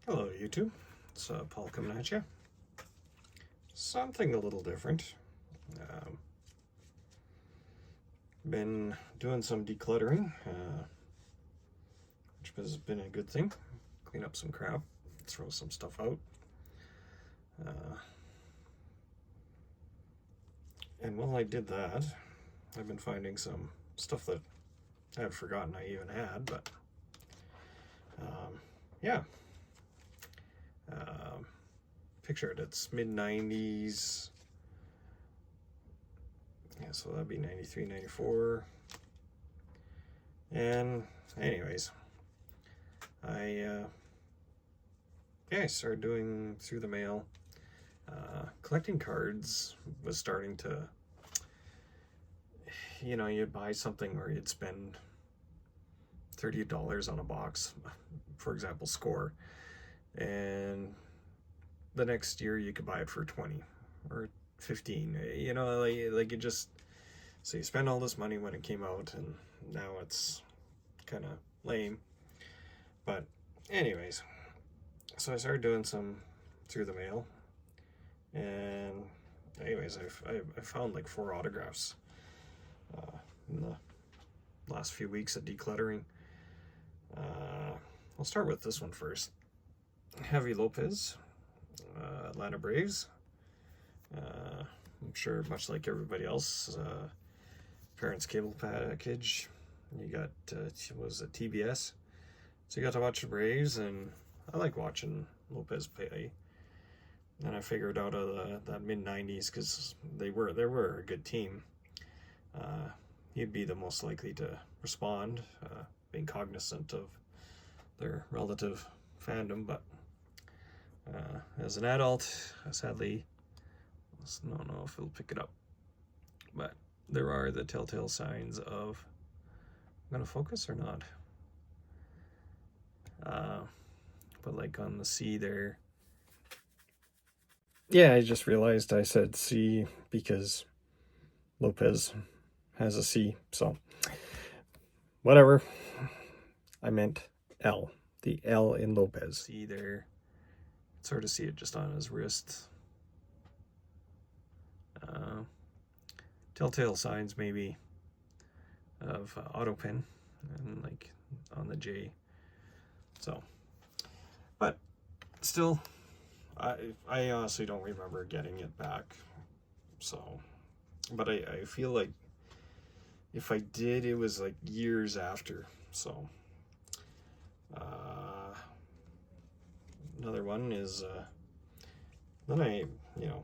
Hello YouTube, it's Paul coming at you. Something a little different. Um, been doing some decluttering, which has been a good thing. Clean up some crap, throw some stuff out. And while I did that, I've been finding some stuff that I had forgotten I even had, but yeah. Picture it, it's mid-90s. Yeah, so that'd be 93, 94. And anyways, I started doing through the mail. Collecting cards was starting to, you'd buy something where you'd spend $30 on a box, for example, Score, and the next year you could buy it for 20 or 15. Like it just, so you spend all this money when it came out, and now it's kind of lame. But anyways, so I started doing some through the mail, and anyways, I found like 4 autographs in the last few weeks of decluttering. I'll start with this one first. Javi Lopez, Atlanta Braves. I'm sure, much like everybody else, parents' cable package. You got was it TBS? So you got to watch the Braves, and I like watching Lopez play. And I figured out that mid-90s, because they were a good team, he'd be the most likely to respond, being cognizant of their relative fandom. But as an adult, sadly, I don't know if it'll pick it up, but there are the telltale signs of, I'm gonna focus or not? But like on the C there, yeah, I just realized I said C because Lopez has a C, so whatever. I meant L, the L in Lopez. See there, sort of see it just on his wrist. Telltale signs maybe of auto pin, and like on the J. So, but still, I honestly don't remember getting it back. So, but I feel like if I did, it was like years after. So, another one is then I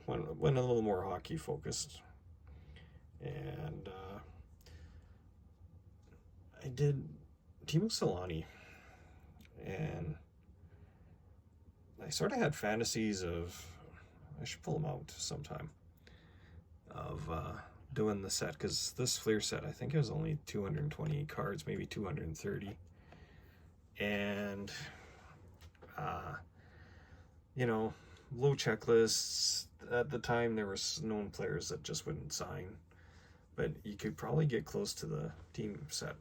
went a little more hockey focused, and I did Timo Solani, and I sort of had fantasies of, I should pull them out sometime, of doing the set, because this Fleer set, I think it was only 220 cards, maybe 230, and low checklists. At the time, there were known players that just wouldn't sign, but you could probably get close to the team set.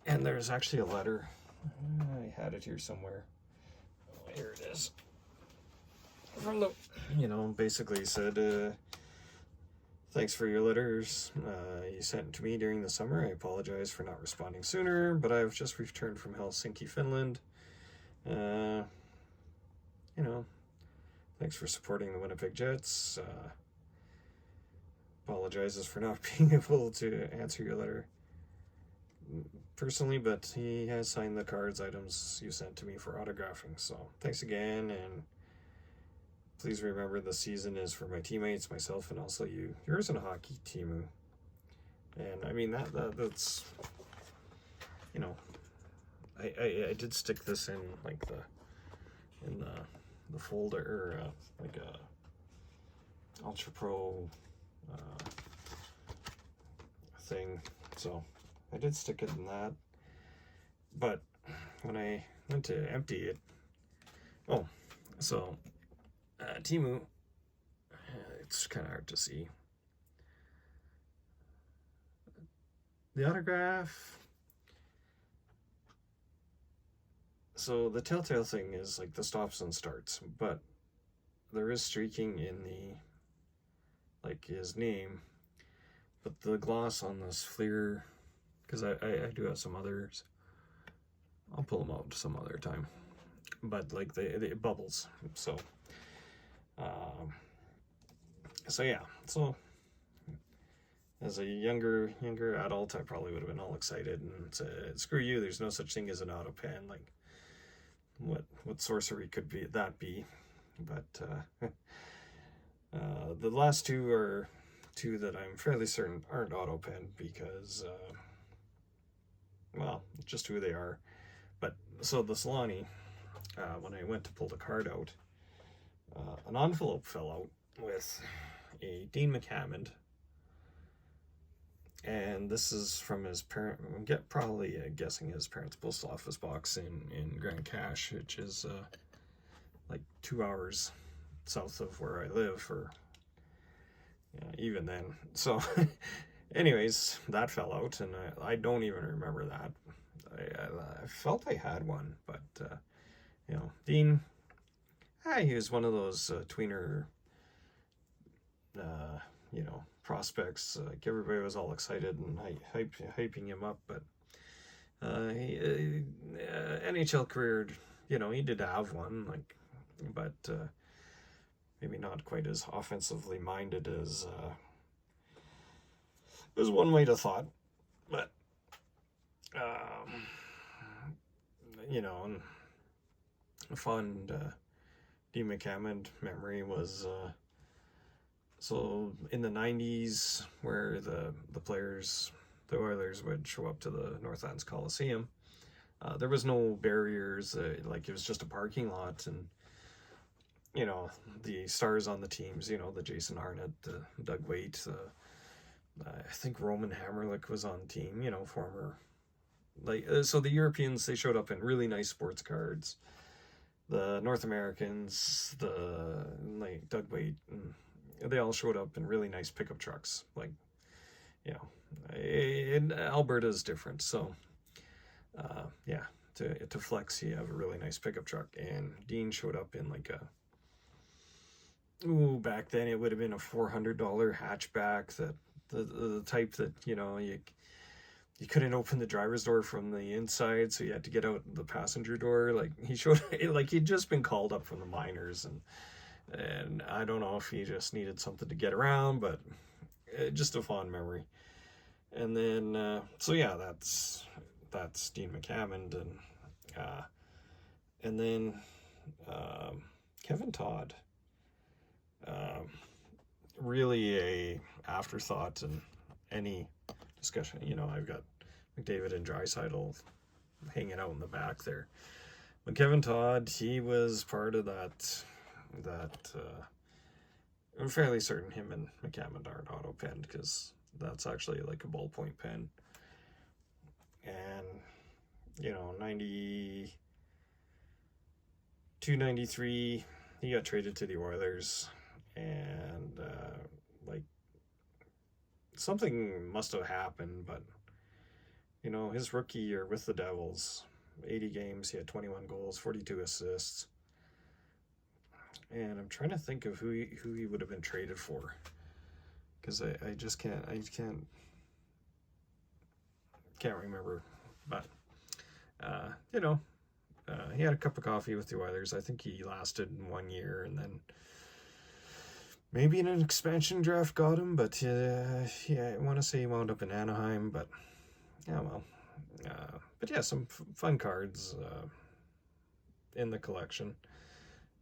And there's actually a letter, I had it here somewhere, here it is, from the, basically said, thanks for your letters you sent to me during the summer. I apologize for not responding sooner, but I've just returned from Helsinki, Finland. Thanks for supporting the Winnipeg Jets. Apologizes for not being able to answer your letter personally, but he has signed the cards items you sent to me for autographing. So thanks again, and please remember the season is for my teammates, myself, and also you. Yours in hockey, Timu. And I mean that's I did stick this in like the folder, or like a Ultra Pro thing, so I did stick it in that. But when I went to empty it, Timu, it's kind of hard to see the autograph. So the telltale thing is like the stops and starts, but there is streaking in the, like, his name, but the gloss on this Fleer, because I do have some others, I'll pull them out some other time, but like they bubbles, so so yeah, so as a younger adult, I probably would have been all excited and said, screw you, there's no such thing as an auto pen, like what sorcery could that be? But the last two are two that I'm fairly certain aren't auto pen because well, just who they are. But so the Solani, when I went to pull the card out, an envelope fell out with a Dean McHammond, and this is from his parent. I'm probably guessing his parents' postal office box in Grand Cache, which is like 2 hours south of where I live, or even then. So, anyways, that fell out, and I don't even remember that. I felt I had one, but Dean, he was one of those tweener, prospects. Like everybody was all excited and hyping him up, but NHL career, he did have one, like, but maybe not quite as offensively minded as one might have thought. But a fond Dean McHammond memory was so in the 90s, where the players, the Oilers, would show up to the Northlands Coliseum. There was no barriers, like it was just a parking lot, and the stars on the teams, the Jason Harnett, the Doug Waite, I think Roman Hammerlick was on the team, former, like, so the Europeans, they showed up in really nice sports cards. The North Americans, like Doug Waite, they all showed up in really nice pickup trucks. Like, in Alberta is different, so to flex, you have a really nice pickup truck, and Dean showed up in like back then it would have been a $400 hatchback, that the type that you couldn't open the driver's door from the inside, so you had to get out the passenger door. Like, he showed, like, he'd just been called up from the minors, and I don't know if he just needed something to get around, but just a fond memory. And then so yeah, that's Dean McHammond, and then Kevin Todd, really a afterthought in any discussion. I've got McDavid and Draisaitl hanging out in the back there, but Kevin Todd, he was part of that I'm fairly certain him and McHammond aren't auto penned, because that's actually like a ballpoint pen. And 92, 93, he got traded to the Oilers, and like, something must have happened, but his rookie year with the Devils, 80 games, he had 21 goals, 42 assists, and I'm trying to think of who he would have been traded for, because I just can't remember. But he had a cup of coffee with the Oilers. I think he lasted 1 year, and then maybe in an expansion draft got him, but I want to say he wound up in Anaheim, but but yeah, some fun cards in the collection.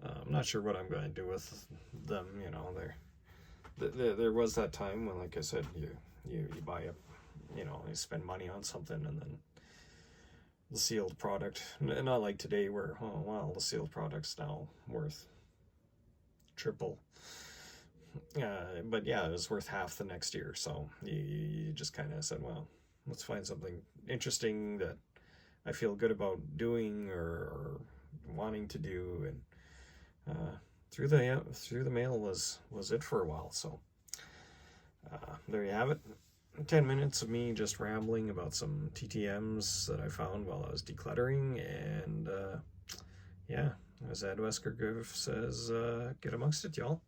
I'm not sure what I'm going to do with them. There was that time when, like I said, you buy you spend money on something, and then the sealed product, not like today where, the sealed product's now worth triple. But yeah, it was worth half the next year, so you just kind of said, well, let's find something interesting that I feel good about doing or wanting to do, and through the mail was it for a while. So there you have it. 10 minutes of me just rambling about some TTMs that I found while I was decluttering, and yeah, as Ed Wesker Griff says, get amongst it, y'all.